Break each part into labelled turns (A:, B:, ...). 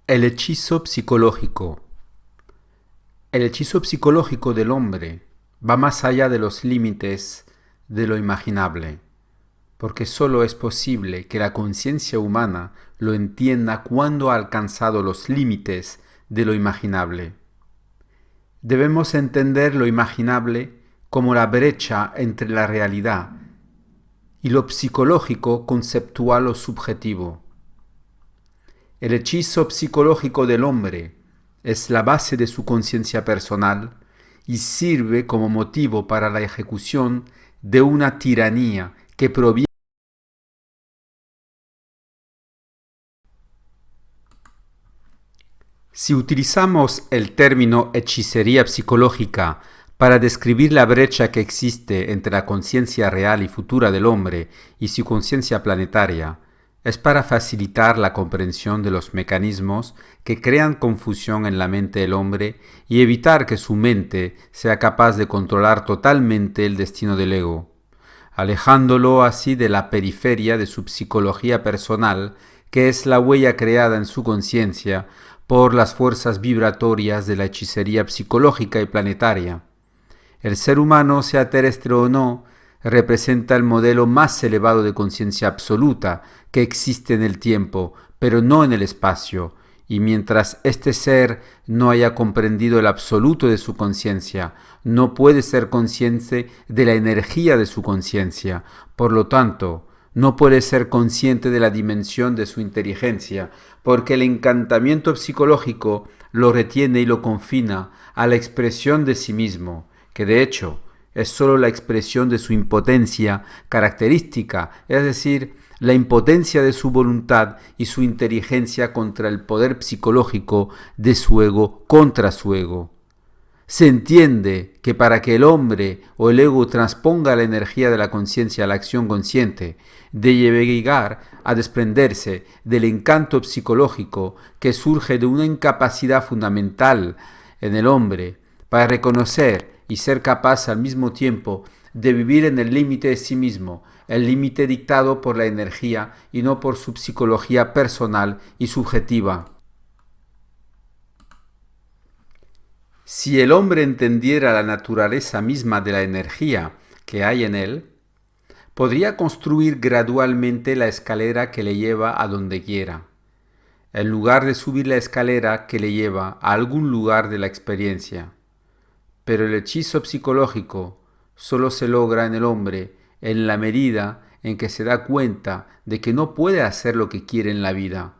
A: El hechizo psicológico. El hechizo psicológico del hombre va más allá de los límites de lo imaginable, porque solo es posible que la conciencia humana lo entienda cuando ha alcanzado los límites de lo imaginable. Debemos entender lo imaginable como la brecha entre la realidad y lo psicológico conceptual o subjetivo. El hechizo psicológico del hombre es la base de su conciencia personal y sirve como motivo para la ejecución de una tiranía que proviene. Si utilizamos el término hechicería psicológica para describir la brecha que existe entre la conciencia real y futura del hombre y su conciencia planetaria, es para facilitar la comprensión de los mecanismos que crean confusión en la mente del hombre y evitar que su mente sea capaz de controlar totalmente el destino del ego, alejándolo así de la periferia de su psicología personal, que es la huella creada en su conciencia por las fuerzas vibratorias de la hechicería psicológica y planetaria. El ser humano, sea terrestre o no, representa el modelo más elevado de conciencia absoluta que existe en el tiempo, pero no en el espacio, y mientras este ser no haya comprendido el absoluto de su conciencia, no puede ser consciente de la energía de su conciencia. Por lo tanto, no puede ser consciente de la dimensión de su inteligencia, porque el encantamiento psicológico lo retiene y lo confina a la expresión de sí mismo, que de hecho es sólo la expresión de su impotencia característica, es decir, la impotencia de su voluntad y su inteligencia contra el poder psicológico de su ego contra su ego. Se entiende que para que el hombre o el ego transponga la energía de la conciencia a la acción consciente, debe llegar a desprenderse del encanto psicológico que surge de una incapacidad fundamental en el hombre para reconocer y ser capaz al mismo tiempo de vivir en el límite de sí mismo, el límite dictado por la energía y no por su psicología personal y subjetiva. Si el hombre entendiera la naturaleza misma de la energía que hay en él, podría construir gradualmente la escalera que le lleva a donde quiera, en lugar de subir la escalera que le lleva a algún lugar de la experiencia. Pero el hechizo psicológico solo se logra en el hombre en la medida en que se da cuenta de que no puede hacer lo que quiere en la vida.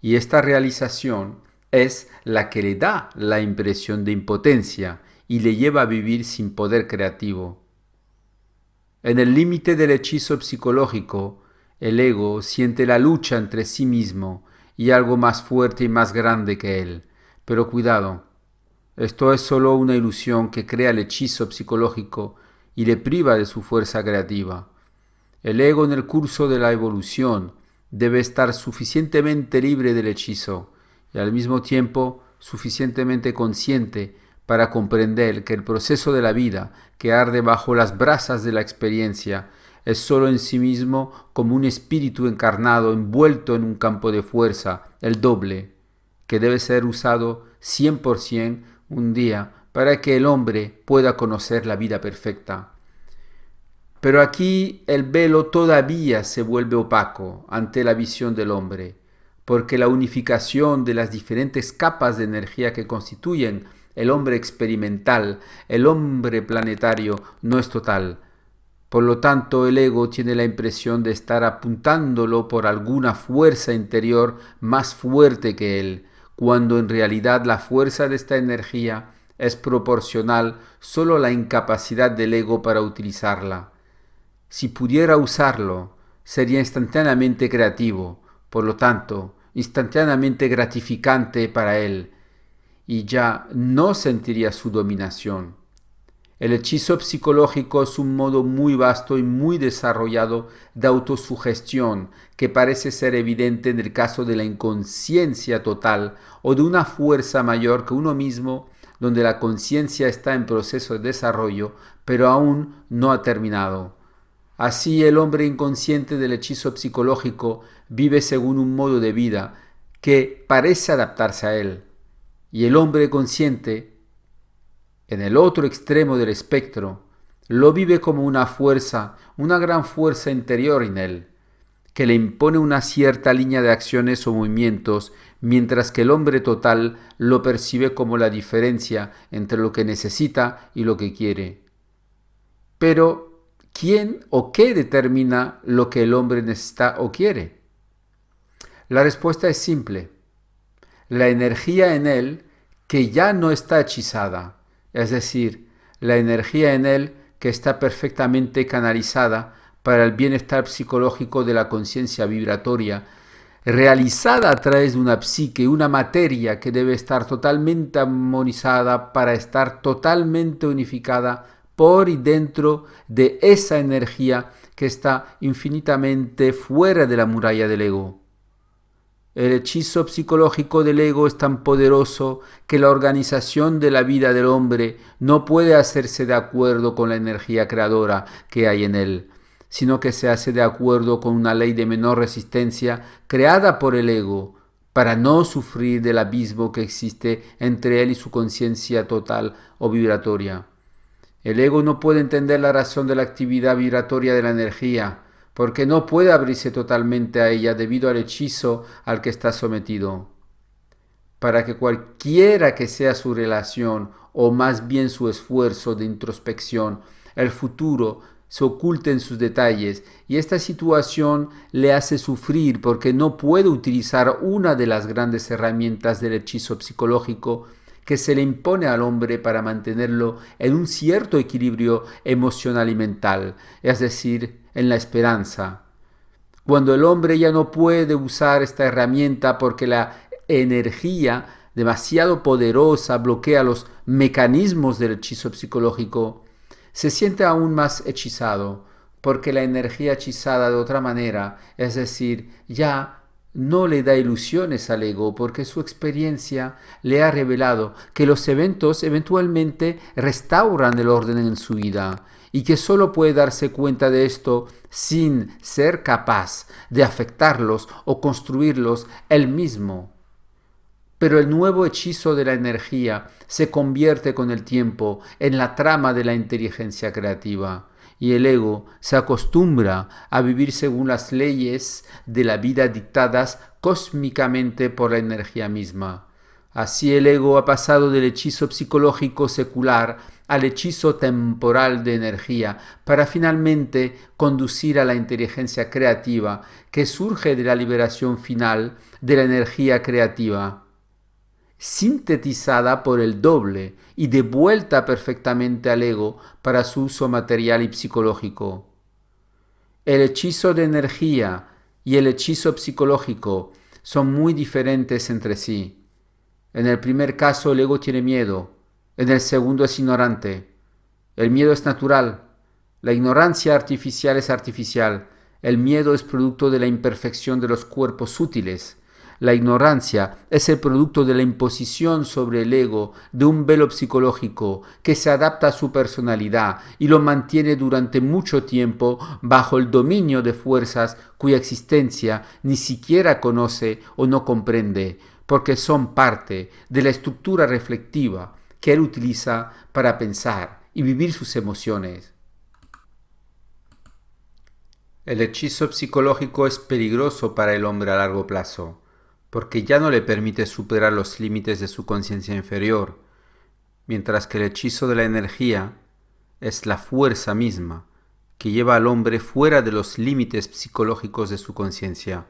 A: Y esta realización es la que le da la impresión de impotencia y le lleva a vivir sin poder creativo. En el límite del hechizo psicológico, el ego siente la lucha entre sí mismo y algo más fuerte y más grande que él. Pero cuidado, esto es solo una ilusión que crea el hechizo psicológico y le priva de su fuerza creativa. El ego en el curso de la evolución debe estar suficientemente libre del hechizo y al mismo tiempo suficientemente consciente para comprender que el proceso de la vida que arde bajo las brasas de la experiencia es solo en sí mismo como un espíritu encarnado envuelto en un campo de fuerza, el doble, que debe ser usado 100% un día para que el hombre pueda conocer la vida perfecta. Pero aquí el velo todavía se vuelve opaco ante la visión del hombre, porque la unificación de las diferentes capas de energía que constituyen el hombre experimental, el hombre planetario, no es total. Por lo tanto, el ego tiene la impresión de estar apuntándolo por alguna fuerza interior más fuerte que él, cuando en realidad la fuerza de esta energía es proporcional solo a la incapacidad del ego para utilizarla. Si pudiera usarlo, sería instantáneamente creativo, por lo tanto, instantáneamente gratificante para él, y ya no sentiría su dominación. El hechizo psicológico es un modo muy vasto y muy desarrollado de autosugestión que parece ser evidente en el caso de la inconsciencia total o de una fuerza mayor que uno mismo, donde la conciencia está en proceso de desarrollo, pero aún no ha terminado. Así el hombre inconsciente del hechizo psicológico vive según un modo de vida que parece adaptarse a él, y el hombre consciente, en el otro extremo del espectro, lo vive como una fuerza, una gran fuerza interior en él, que le impone una cierta línea de acciones o movimientos, mientras que el hombre total lo percibe como la diferencia entre lo que necesita y lo que quiere. Pero, ¿quién o qué determina lo que el hombre necesita o quiere? La respuesta es simple. La energía en él que ya no está hechizada, es decir, la energía en él que está perfectamente canalizada para el bienestar psicológico de la conciencia vibratoria, realizada a través de una psique, una materia que debe estar totalmente armonizada para estar totalmente unificada por y dentro de esa energía que está infinitamente fuera de la muralla del ego. El hechizo psicológico del ego es tan poderoso que la organización de la vida del hombre no puede hacerse de acuerdo con la energía creadora que hay en él, sino que se hace de acuerdo con una ley de menor resistencia creada por el ego para no sufrir del abismo que existe entre él y su conciencia total o vibratoria. El ego no puede entender la razón de la actividad vibratoria de la energía, porque no puede abrirse totalmente a ella debido al hechizo al que está sometido. Para que cualquiera que sea su relación, o más bien su esfuerzo de introspección, el futuro se oculte en sus detalles, y esta situación le hace sufrir porque no puede utilizar una de las grandes herramientas del hechizo psicológico que se le impone al hombre para mantenerlo en un cierto equilibrio emocional y mental, es decir, en la esperanza. Cuando el hombre ya no puede usar esta herramienta porque la energía demasiado poderosa bloquea los mecanismos del hechizo psicológico, se siente aún más hechizado, porque la energía hechizada de otra manera, es decir, ya no le da ilusiones al ego, porque su experiencia le ha revelado que los eventos eventualmente restauran el orden en su vida, y que solo puede darse cuenta de esto sin ser capaz de afectarlos o construirlos él mismo. Pero el nuevo hechizo de la energía se convierte con el tiempo en la trama de la inteligencia creativa, y el ego se acostumbra a vivir según las leyes de la vida dictadas cósmicamente por la energía misma. Así el ego ha pasado del hechizo psicológico secular al hechizo temporal de energía para finalmente conducir a la inteligencia creativa que surge de la liberación final de la energía creativa, sintetizada por el doble y devuelta perfectamente al ego para su uso material y psicológico. El hechizo de energía y el hechizo psicológico son muy diferentes entre sí. En el primer caso el ego tiene miedo, en el segundo es ignorante. El miedo es natural, la ignorancia artificial es artificial, el miedo es producto de la imperfección de los cuerpos sutiles. La ignorancia es el producto de la imposición sobre el ego de un velo psicológico que se adapta a su personalidad y lo mantiene durante mucho tiempo bajo el dominio de fuerzas cuya existencia ni siquiera conoce o no comprende, porque son parte de la estructura reflectiva que él utiliza para pensar y vivir sus emociones. El hechizo psicológico es peligroso para el hombre a largo plazo, porque ya no le permite superar los límites de su conciencia inferior, mientras que el hechizo de la energía es la fuerza misma que lleva al hombre fuera de los límites psicológicos de su conciencia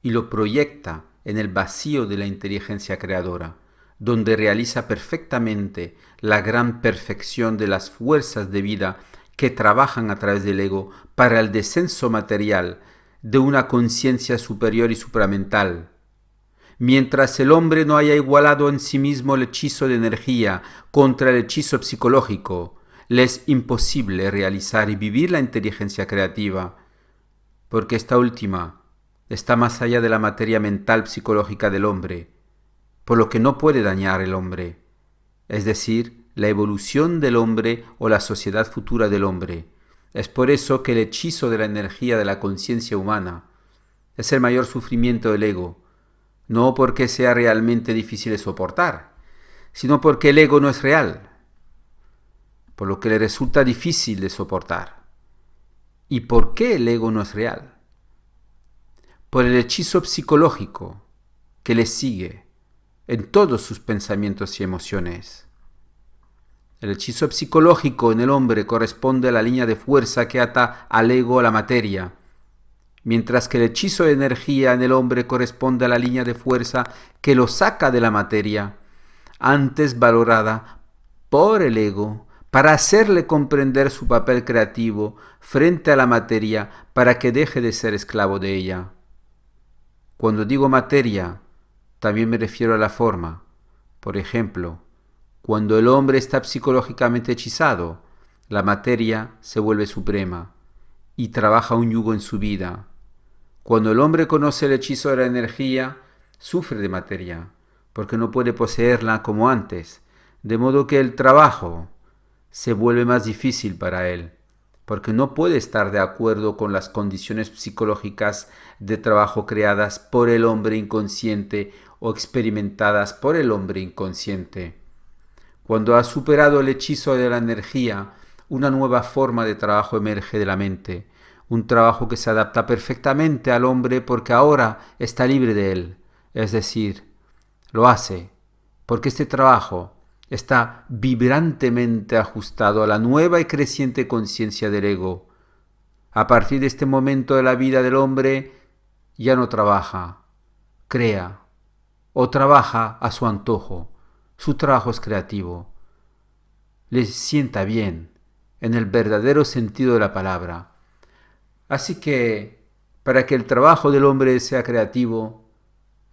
A: y lo proyecta en el vacío de la inteligencia creadora, donde realiza perfectamente la gran perfección de las fuerzas de vida que trabajan a través del ego para el descenso material de una conciencia superior y supramental. Mientras el hombre no haya igualado en sí mismo el hechizo de energía contra el hechizo psicológico, le es imposible realizar y vivir la inteligencia creativa, porque esta última está más allá de la materia mental psicológica del hombre, por lo que no puede dañar el hombre, es decir, la evolución del hombre o la sociedad futura del hombre. Es por eso que el hechizo de la energía de la conciencia humana es el mayor sufrimiento del ego, no porque sea realmente difícil de soportar, sino porque el ego no es real, por lo que le resulta difícil de soportar. ¿Y por qué el ego no es real? Por el hechizo psicológico que le sigue en todos sus pensamientos y emociones. El hechizo psicológico en el hombre corresponde a la línea de fuerza que ata al ego a la materia, mientras que el hechizo de energía en el hombre corresponde a la línea de fuerza que lo saca de la materia, antes valorada por el ego, para hacerle comprender su papel creativo frente a la materia para que deje de ser esclavo de ella. Cuando digo materia, también me refiero a la forma. Por ejemplo, cuando el hombre está psicológicamente hechizado, la materia se vuelve suprema y trabaja un yugo en su vida. Cuando el hombre conoce el hechizo de la energía, sufre de materia, porque no puede poseerla como antes, de modo que el trabajo se vuelve más difícil para él, porque no puede estar de acuerdo con las condiciones psicológicas de trabajo creadas por el hombre inconsciente o experimentadas por el hombre inconsciente. Cuando ha superado el hechizo de la energía, una nueva forma de trabajo emerge de la mente, un trabajo que se adapta perfectamente al hombre porque ahora está libre de él, es decir, lo hace porque este trabajo está vibrantemente ajustado a la nueva y creciente conciencia del ego. A partir de este momento de la vida del hombre, ya no trabaja, crea, o trabaja a su antojo. Su trabajo es creativo. Le sienta bien, en el verdadero sentido de la palabra. Así que, para que el trabajo del hombre sea creativo,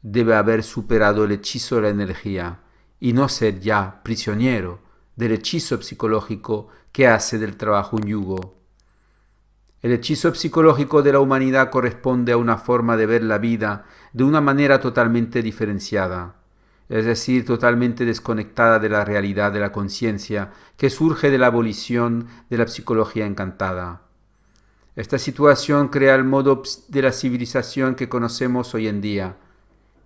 A: debe haber superado el hechizo de la energía y no ser ya prisionero del hechizo psicológico que hace del trabajo un yugo. El hechizo psicológico de la humanidad corresponde a una forma de ver la vida de una manera totalmente diferenciada, es decir, totalmente desconectada de la realidad de la conciencia que surge de la abolición de la psicología encantada. Esta situación crea el modo de la civilización que conocemos hoy en día.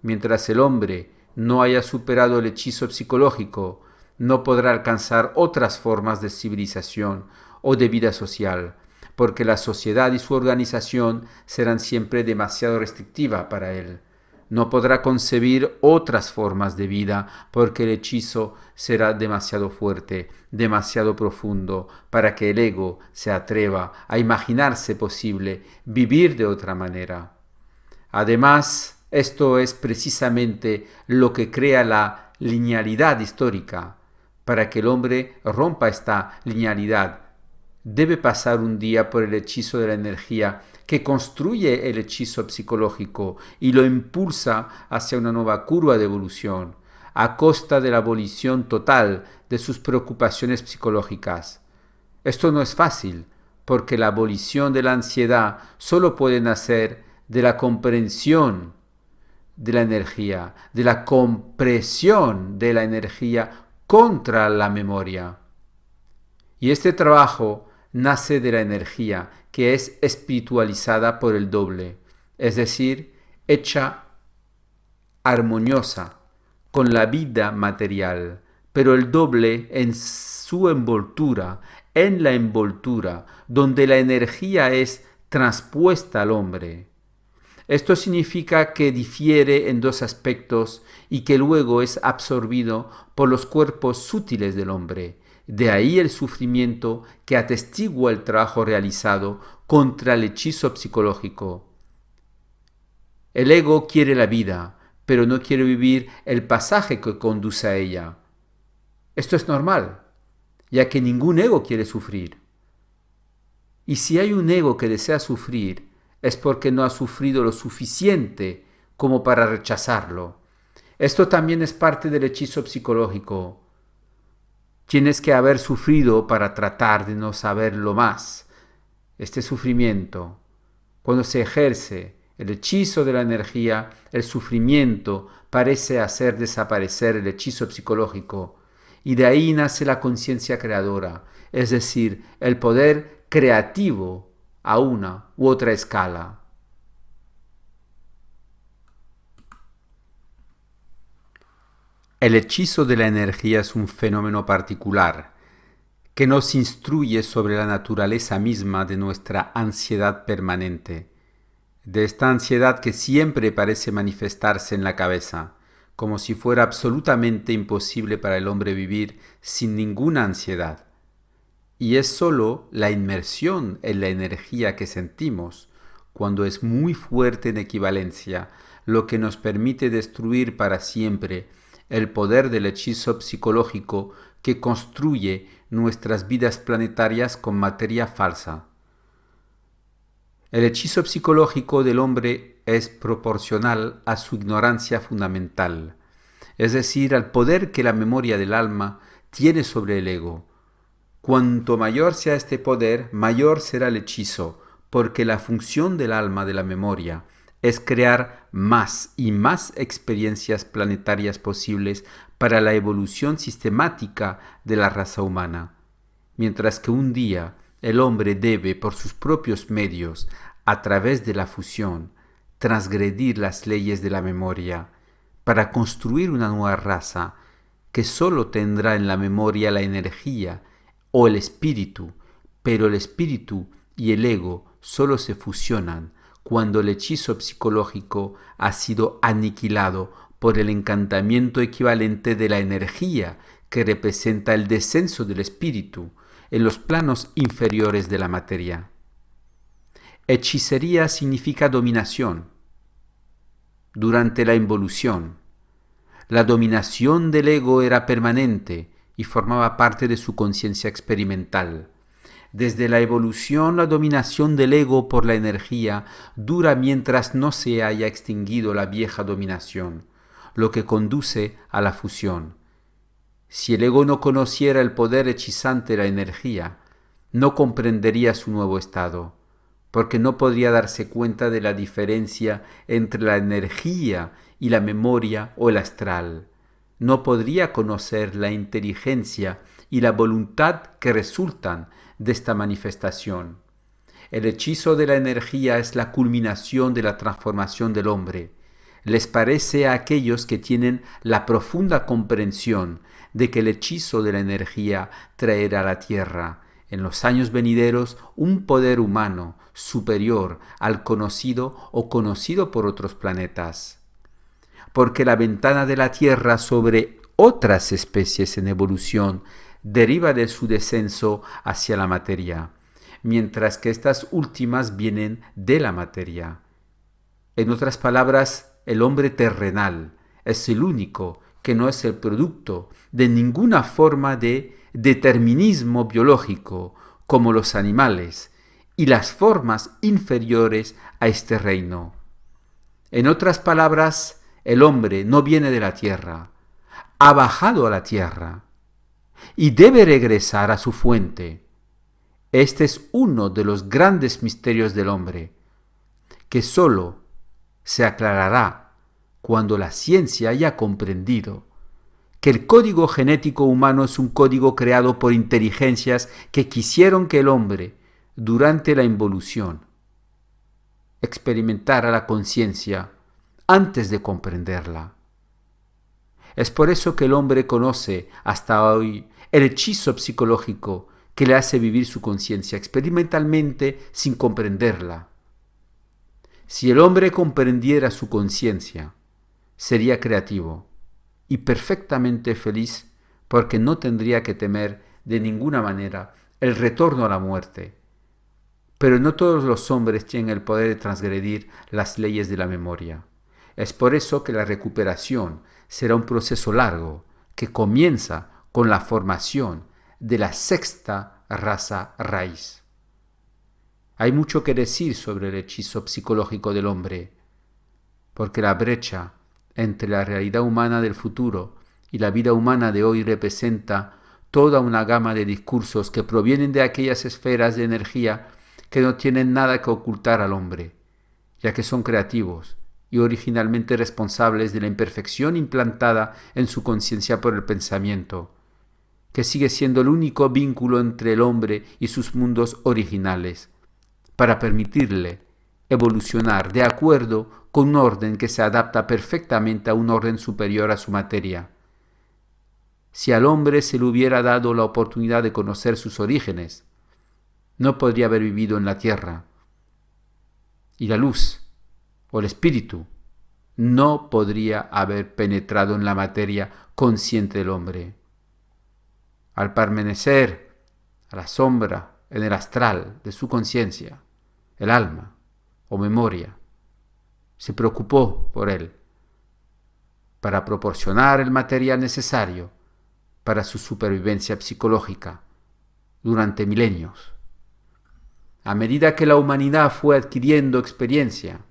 A: Mientras el hombre no haya superado el hechizo psicológico, no podrá alcanzar otras formas de civilización o de vida social, porque la sociedad y su organización serán siempre demasiado restrictivas para él. No podrá concebir otras formas de vida porque el hechizo será demasiado fuerte, demasiado profundo, para que el ego se atreva a imaginarse posible vivir de otra manera. Además, esto es precisamente lo que crea la linealidad histórica. Para que el hombre rompa esta linealidad, debe pasar un día por el hechizo de la energía que construye el hechizo psicológico y lo impulsa hacia una nueva curva de evolución, a costa de la abolición total de sus preocupaciones psicológicas. Esto no es fácil, porque la abolición de la ansiedad solo puede nacer de la comprensión de la energía, de la compresión de la energía contra la memoria. Y este trabajo nace de la energía que es espiritualizada por el doble, es decir, hecha armoniosa con la vida material, pero el doble en su envoltura, en la envoltura, donde la energía es transpuesta al hombre. Esto significa que difiere en dos aspectos y que luego es absorbido por los cuerpos sutiles del hombre. De ahí el sufrimiento que atestigua el trabajo realizado contra el hechizo psicológico. El ego quiere la vida, pero no quiere vivir el pasaje que conduce a ella. Esto es normal, ya que ningún ego quiere sufrir. Y si hay un ego que desea sufrir, es porque no ha sufrido lo suficiente como para rechazarlo. Esto también es parte del hechizo psicológico. Tienes que haber sufrido para tratar de no saberlo más. Este sufrimiento, cuando se ejerce el hechizo de la energía, el sufrimiento parece hacer desaparecer el hechizo psicológico, y de ahí nace la conciencia creadora, es decir, el poder creativo a una u otra escala. El hechizo de la energía es un fenómeno particular que nos instruye sobre la naturaleza misma de nuestra ansiedad permanente, de esta ansiedad que siempre parece manifestarse en la cabeza, como si fuera absolutamente imposible para el hombre vivir sin ninguna ansiedad. Y es sólo la inmersión en la energía que sentimos, cuando es muy fuerte en equivalencia, lo que nos permite destruir para siempre el poder del hechizo psicológico que construye nuestras vidas planetarias con materia falsa. El hechizo psicológico del hombre es proporcional a su ignorancia fundamental, es decir, al poder que la memoria del alma tiene sobre el ego. Cuanto mayor sea este poder, mayor será el hechizo, porque la función del alma de la memoria es crear más y más experiencias planetarias posibles para la evolución sistemática de la raza humana, mientras que un día el hombre debe, por sus propios medios, a través de la fusión, transgredir las leyes de la memoria, para construir una nueva raza que sólo tendrá en la memoria la energía o el espíritu, pero el espíritu y el ego sólo se fusionan cuando el hechizo psicológico ha sido aniquilado por el encantamiento equivalente de la energía que representa el descenso del espíritu en los planos inferiores de la materia. Hechicería significa dominación. Durante la involución, la dominación del ego era permanente y formaba parte de su conciencia experimental. Desde la evolución, la dominación del ego por la energía dura mientras no se haya extinguido la vieja dominación, lo que conduce a la fusión. Si el ego no conociera el poder hechizante de la energía, no comprendería su nuevo estado, porque no podría darse cuenta de la diferencia entre la energía y la memoria o el astral. No podría conocer la inteligencia y la voluntad que resultan de esta manifestación. El hechizo de la energía es la culminación de la transformación del hombre. Les parece a aquellos que tienen la profunda comprensión de que el hechizo de la energía traerá a la tierra, en los años venideros, un poder humano superior al conocido o conocido por otros planetas. Porque la ventana de la Tierra sobre otras especies en evolución deriva de su descenso hacia la materia, mientras que estas últimas vienen de la materia. En otras palabras, el hombre terrenal es el único que no es el producto de ninguna forma de determinismo biológico como los animales y las formas inferiores a este reino. En otras palabras, el hombre no viene de la tierra, ha bajado a la tierra y debe regresar a su fuente. Este es uno de los grandes misterios del hombre, que sólo se aclarará cuando la ciencia haya comprendido que el código genético humano es un código creado por inteligencias que quisieron que el hombre, durante la involución, experimentara la conciencia antes de comprenderla. Es por eso que el hombre conoce hasta hoy el hechizo psicológico que le hace vivir su conciencia experimentalmente sin comprenderla. Si el hombre comprendiera su conciencia, sería creativo y perfectamente feliz, porque no tendría que temer de ninguna manera el retorno a la muerte. Pero no todos los hombres tienen el poder de transgredir las leyes de la memoria. Es por eso que la recuperación será un proceso largo que comienza con la formación de la sexta raza raíz. Hay mucho que decir sobre el hechizo psicológico del hombre, porque la brecha entre la realidad humana del futuro y la vida humana de hoy representa toda una gama de discursos que provienen de aquellas esferas de energía que no tienen nada que ocultar al hombre, ya que son creativos y originalmente responsables de la imperfección implantada en su conciencia por el pensamiento, que sigue siendo el único vínculo entre el hombre y sus mundos originales, para permitirle evolucionar de acuerdo con un orden que se adapta perfectamente a un orden superior a su materia. si al hombre se le hubiera dado la oportunidad de conocer sus orígenes, no podría haber vivido en la tierra. Y la luz, o el espíritu, no podría haber penetrado en la materia consciente del hombre. Al permanecer a la sombra en el astral de su conciencia, el alma o memoria, se preocupó por él para proporcionar el material necesario para su supervivencia psicológica durante milenios. A medida que la humanidad fue adquiriendo experiencia,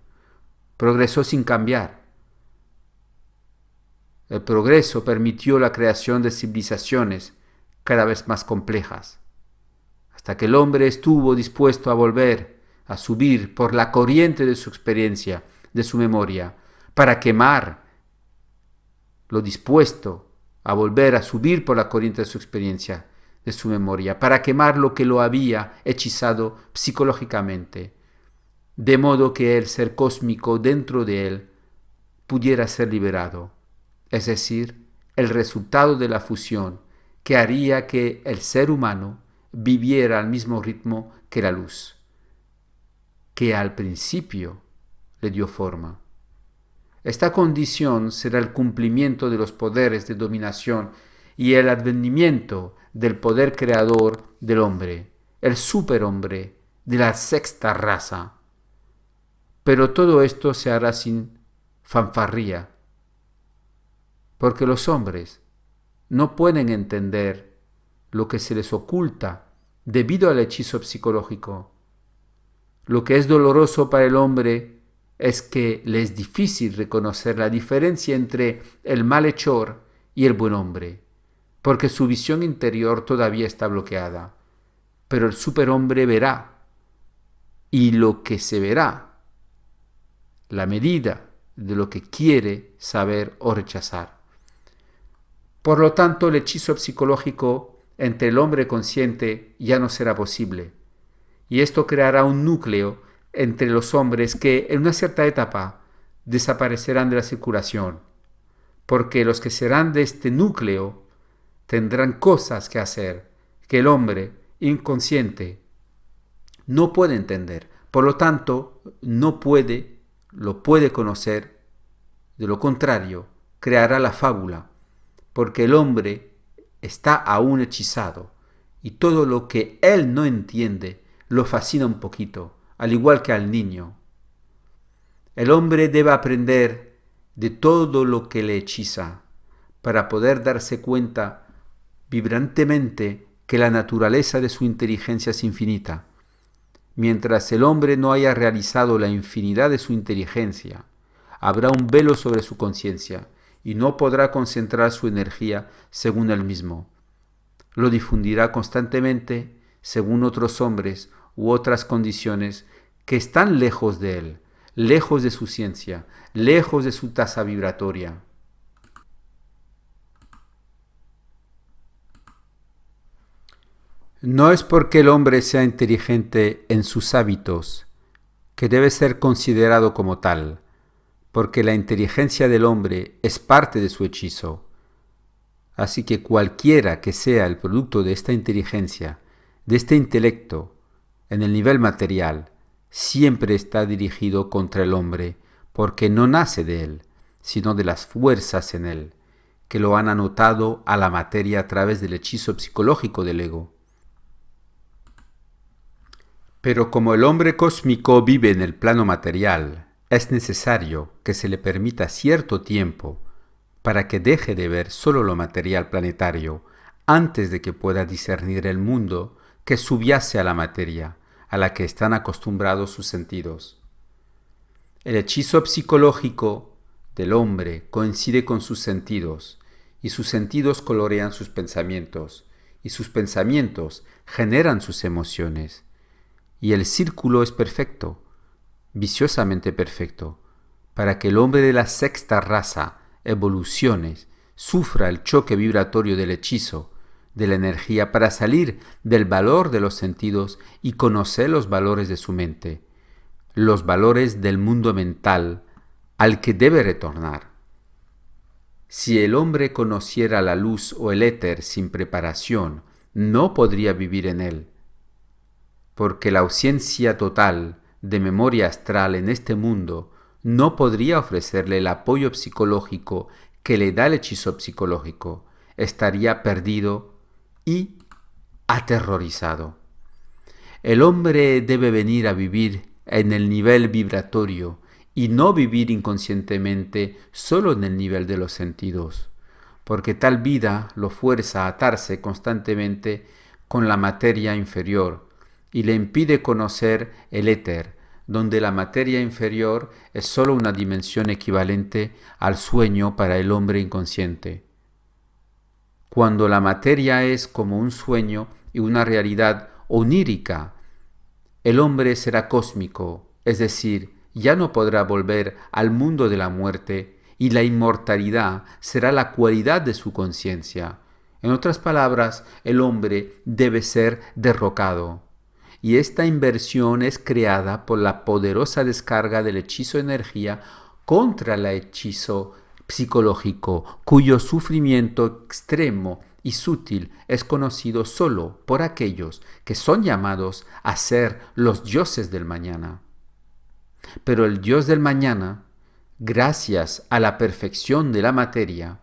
A: progresó sin cambiar. El progreso permitió la creación de civilizaciones cada vez más complejas, hasta que el hombre estuvo dispuesto a volver a subir por la corriente de su experiencia, de su memoria, para quemar lo dispuesto a volver a subir por la corriente de su experiencia, de su memoria, para quemar lo que lo había hechizado psicológicamente, de modo que el ser cósmico dentro de él pudiera ser liberado, es decir, el resultado de la fusión que haría que el ser humano viviera al mismo ritmo que la luz, que al principio le dio forma. Esta condición será el cumplimiento de los poderes de dominación y el advenimiento del poder creador del hombre, el superhombre de la sexta raza. Pero todo esto se hará sin fanfarría, porque los hombres no pueden entender lo que se les oculta debido al hechizo psicológico. Lo que es doloroso para el hombre es que le es difícil reconocer la diferencia entre el malhechor y el buen hombre, porque su visión interior todavía está bloqueada. Pero el superhombre verá, y lo que se verá, la medida de lo que quiere saber o rechazar. Por lo tanto, el hechizo psicológico entre el hombre consciente ya no será posible, y esto creará un núcleo entre los hombres que en una cierta etapa desaparecerán de la circulación, porque los que serán de este núcleo tendrán cosas que hacer que el hombre inconsciente no puede entender, por lo tanto lo puede conocer. De lo contrario, creará la fábula, porque el hombre está aún hechizado y todo lo que él no entiende lo fascina un poquito, al igual que al niño. El hombre debe aprender de todo lo que le hechiza para poder darse cuenta vibrantemente que la naturaleza de su inteligencia es infinita. Mientras el hombre no haya realizado la infinidad de su inteligencia, habrá un velo sobre su conciencia y no podrá concentrar su energía según él mismo. Lo difundirá constantemente según otros hombres u otras condiciones que están lejos de él, lejos de su ciencia, lejos de su tasa vibratoria. No es porque el hombre sea inteligente en sus hábitos que debe ser considerado como tal, porque la inteligencia del hombre es parte de su hechizo. Así que cualquiera que sea el producto de esta inteligencia, de este intelecto, en el nivel material, siempre está dirigido contra el hombre, porque no nace de él, sino de las fuerzas en él, que lo han anotado a la materia a través del hechizo psicológico del ego. Pero como el hombre cósmico vive en el plano material, es necesario que se le permita cierto tiempo para que deje de ver solo lo material planetario antes de que pueda discernir el mundo que subyace a la materia, a la que están acostumbrados sus sentidos. El hechizo psicológico del hombre coincide con sus sentidos, y sus sentidos colorean sus pensamientos, y sus pensamientos generan sus emociones. Y el círculo es perfecto, viciosamente perfecto, para que el hombre de la sexta raza evolucione, sufra el choque vibratorio del hechizo, de la energía, para salir del valor de los sentidos y conocer los valores de su mente, los valores del mundo mental al que debe retornar. Si el hombre conociera la luz o el éter sin preparación, no podría vivir en él, porque la ausencia total de memoria astral en este mundo no podría ofrecerle el apoyo psicológico que le da el hechizo psicológico. Estaría perdido y aterrorizado. El hombre debe venir a vivir en el nivel vibratorio y no vivir inconscientemente solo en el nivel de los sentidos, porque tal vida lo fuerza a atarse constantemente con la materia inferior y le impide conocer el éter, donde la materia inferior es solo una dimensión equivalente al sueño para el hombre inconsciente. Cuando la materia es como un sueño y una realidad onírica, el hombre será cósmico, es decir, ya no podrá volver al mundo de la muerte y la inmortalidad será la cualidad de su conciencia. En otras palabras, el hombre debe ser derrocado. Y esta inversión es creada por la poderosa descarga del hechizo de energía contra el hechizo psicológico, cuyo sufrimiento extremo y sutil es conocido solo por aquellos que son llamados a ser los dioses del mañana. Pero el Dios del mañana, gracias a la perfección de la materia,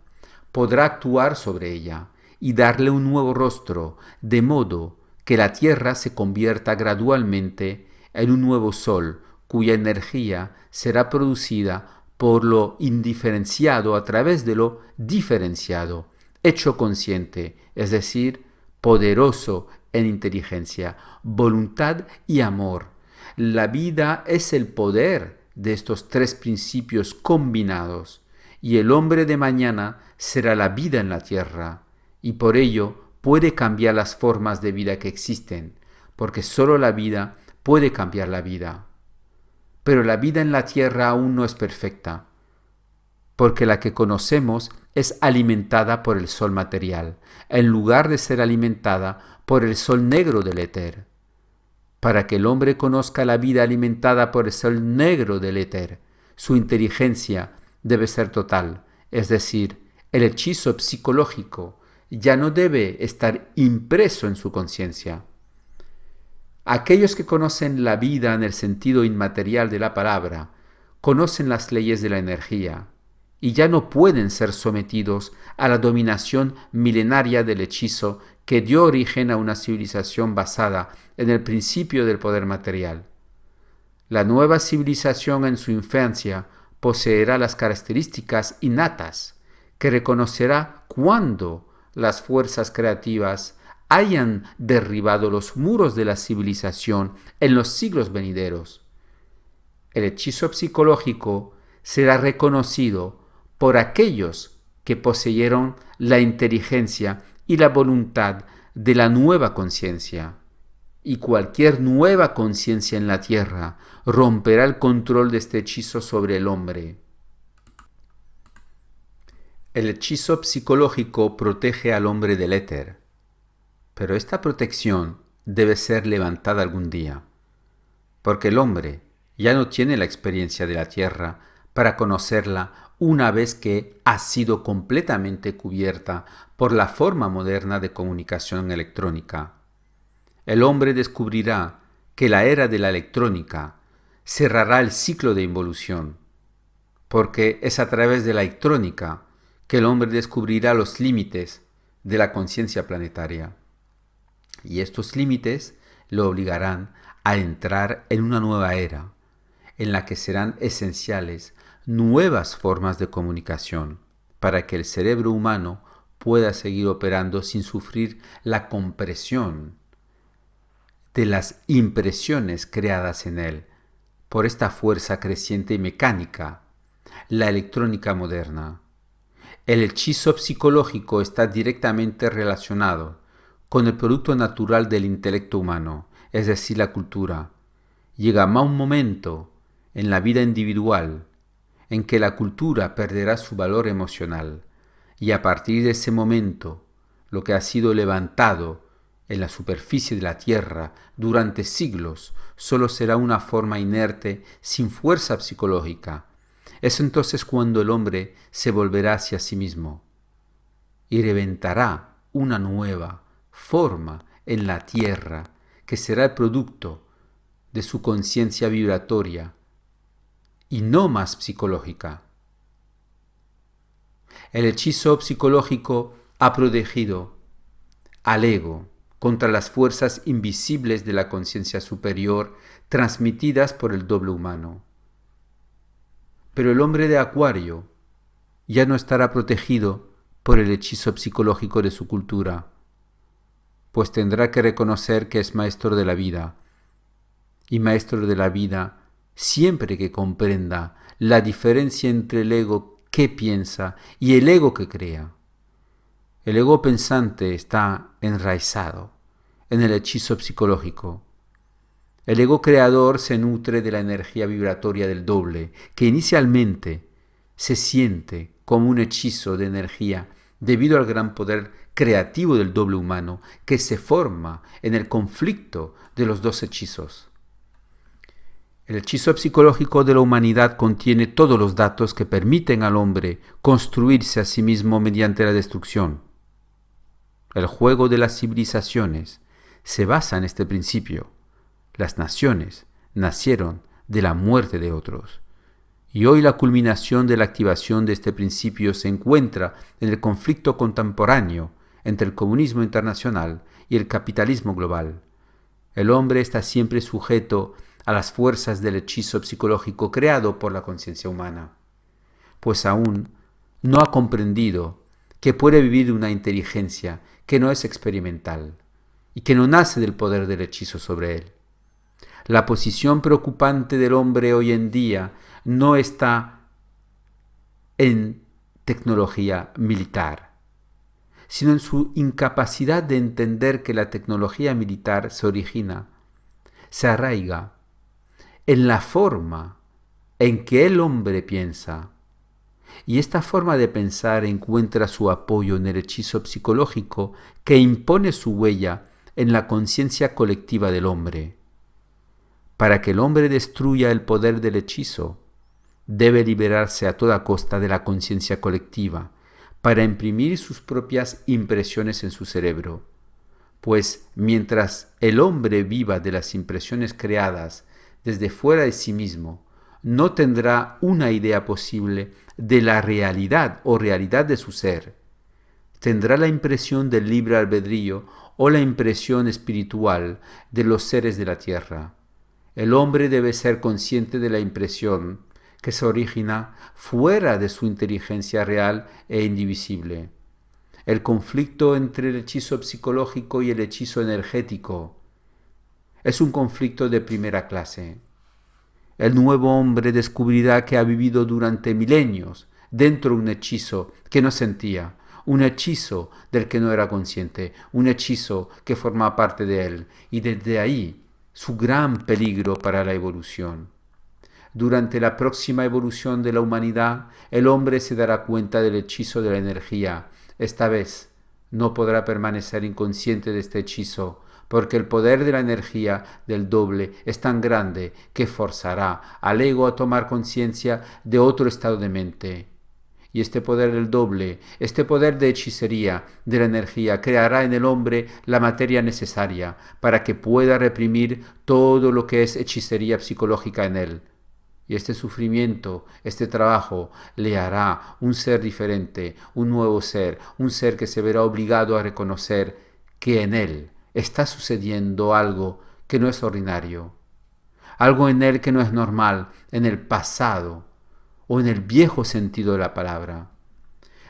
A: podrá actuar sobre ella y darle un nuevo rostro, de modo que la Tierra se convierta gradualmente en un nuevo Sol, cuya energía será producida por lo indiferenciado a través de lo diferenciado, hecho consciente, es decir, poderoso en inteligencia, voluntad y amor. La vida es el poder de estos tres principios combinados, y el hombre de mañana será la vida en la tierra, y por ello puede cambiar las formas de vida que existen, porque solo la vida puede cambiar la vida. Pero la vida en la tierra aún no es perfecta, porque la que conocemos es alimentada por el sol material, en lugar de ser alimentada por el sol negro del éter. Para que el hombre conozca la vida alimentada por el sol negro del éter, su inteligencia debe ser total, es decir, el hechizo psicológico ya no debe estar impreso en su conciencia. Aquellos que conocen la vida en el sentido inmaterial de la palabra, conocen las leyes de la energía, y ya no pueden ser sometidos a la dominación milenaria del hechizo que dio origen a una civilización basada en el principio del poder material. La nueva civilización en su infancia poseerá las características innatas que reconocerá cuando las fuerzas creativas hayan derribado los muros de la civilización en los siglos venideros. El hechizo psicológico será reconocido por aquellos que poseyeron la inteligencia y la voluntad de la nueva conciencia. Y cualquier nueva conciencia en la tierra romperá el control de este hechizo sobre el hombre. El hechizo psicológico protege al hombre del éter, pero esta protección debe ser levantada algún día, porque el hombre ya no tiene la experiencia de la tierra para conocerla una vez que ha sido completamente cubierta por la forma moderna de comunicación electrónica. El hombre descubrirá que la era de la electrónica cerrará el ciclo de involución, porque es a través de la electrónica que el hombre descubrirá los límites de la conciencia planetaria. Y estos límites lo obligarán a entrar en una nueva era, en la que serán esenciales nuevas formas de comunicación para que el cerebro humano pueda seguir operando sin sufrir la compresión de las impresiones creadas en él por esta fuerza creciente y mecánica, la electrónica moderna. El hechizo psicológico está directamente relacionado con el producto natural del intelecto humano, es decir, la cultura. Llega un momento en la vida individual en que la cultura perderá su valor emocional, y a partir de ese momento, lo que ha sido levantado en la superficie de la tierra durante siglos solo será una forma inerte sin fuerza psicológica, Es entonces cuando el hombre se volverá hacia sí mismo y reventará una nueva forma en la tierra que será el producto de su conciencia vibratoria y no más psicológica. El hechizo psicológico ha protegido al ego contra las fuerzas invisibles de la conciencia superior transmitidas por el doble humano. Pero el hombre de Acuario ya no estará protegido por el hechizo psicológico de su cultura, pues tendrá que reconocer que es maestro de la vida, y maestro de la vida siempre que comprenda la diferencia entre el ego que piensa y el ego que crea. El ego pensante está enraizado en el hechizo psicológico. El ego creador se nutre de la energía vibratoria del doble, que inicialmente se siente como un hechizo de energía debido al gran poder creativo del doble humano que se forma en el conflicto de los dos hechizos. El hechizo psicológico de la humanidad contiene todos los datos que permiten al hombre construirse a sí mismo mediante la destrucción. El juego de las civilizaciones se basa en este principio. Las naciones nacieron de la muerte de otros. Y hoy la culminación de la activación de este principio se encuentra en el conflicto contemporáneo entre el comunismo internacional y el capitalismo global. El hombre está siempre sujeto a las fuerzas del hechizo psicológico creado por la conciencia humana, pues aún no ha comprendido que puede vivir una inteligencia que no es experimental y que no nace del poder del hechizo sobre él. La posición preocupante del hombre hoy en día no está en tecnología militar, sino en su incapacidad de entender que la tecnología militar se arraiga en la forma en que el hombre piensa. Y esta forma de pensar encuentra su apoyo en el hechizo psicológico que impone su huella en la conciencia colectiva del hombre. Para que el hombre destruya el poder del hechizo, debe liberarse a toda costa de la conciencia colectiva para imprimir sus propias impresiones en su cerebro. Pues mientras el hombre viva de las impresiones creadas desde fuera de sí mismo, no tendrá una idea posible de la realidad o realidad de su ser. Tendrá la impresión del libre albedrío o la impresión espiritual de los seres de la tierra. El hombre debe ser consciente de la impresión que se origina fuera de su inteligencia real e indivisible. El conflicto entre el hechizo psicológico y el hechizo energético es un conflicto de primera clase. El nuevo hombre descubrirá que ha vivido durante milenios dentro de un hechizo que no sentía, un hechizo del que no era consciente, un hechizo que forma parte de él, y desde ahí su gran peligro para la evolución. Durante la próxima evolución de la humanidad, el hombre se dará cuenta del hechizo de la energía. Esta vez no podrá permanecer inconsciente de este hechizo, porque el poder de la energía del doble es tan grande que forzará al ego a tomar conciencia de otro estado de mente. Y este poder del doble, este poder de hechicería de la energía, creará en el hombre la materia necesaria para que pueda reprimir todo lo que es hechicería psicológica en él. Y este sufrimiento, este trabajo, le hará un ser diferente, un nuevo ser, un ser que se verá obligado a reconocer que en él está sucediendo algo que no es ordinario, algo en él que no es normal en el pasado o en el viejo sentido de la palabra.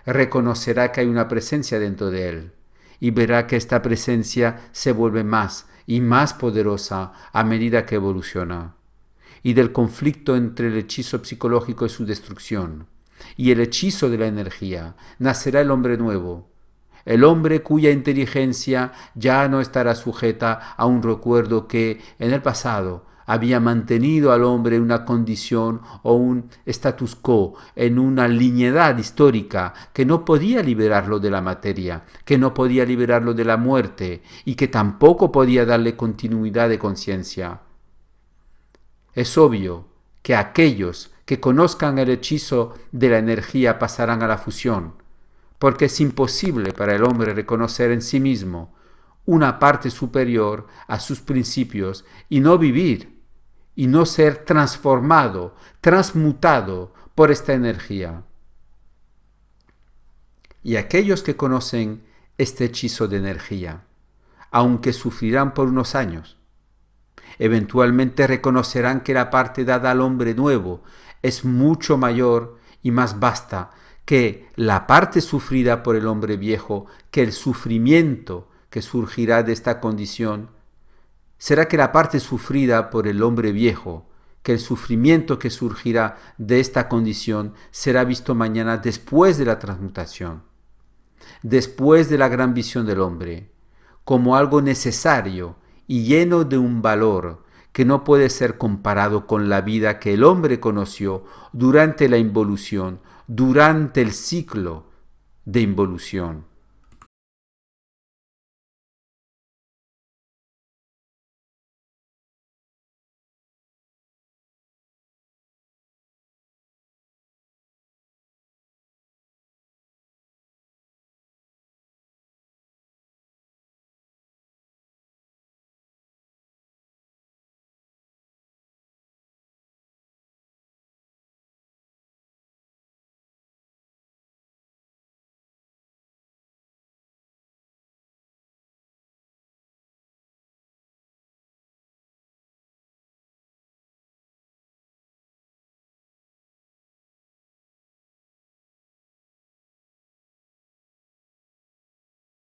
A: Reconocerá que hay una presencia dentro de él y verá que esta presencia se vuelve más y más poderosa a medida que evoluciona. Y del conflicto entre el hechizo psicológico y su destrucción y el hechizo de la energía nacerá el hombre nuevo, el hombre cuya inteligencia ya no estará sujeta a un recuerdo que en el pasado había mantenido al hombre en una condición o un status quo, en una linealidad histórica que no podía liberarlo de la materia, que no podía liberarlo de la muerte y que tampoco podía darle continuidad de conciencia. Es obvio que aquellos que conozcan el hechizo de la energía pasarán a la fusión, porque es imposible para el hombre reconocer en sí mismo una parte superior a sus principios y no vivir, y no ser transformado, transmutado por esta energía. Y aquellos que conocen este hechizo de energía, aunque sufrirán por unos años, eventualmente reconocerán que la parte dada al hombre nuevo es mucho mayor y más vasta que la parte sufrida por el hombre viejo, que el sufrimiento que surgirá de esta condición será que la parte sufrida por el hombre viejo, que el sufrimiento que surgirá de esta condición será visto mañana después de la transmutación, después de la gran visión del hombre, como algo necesario y lleno de un valor que no puede ser comparado con la vida que el hombre conoció durante la involución, durante el ciclo de involución.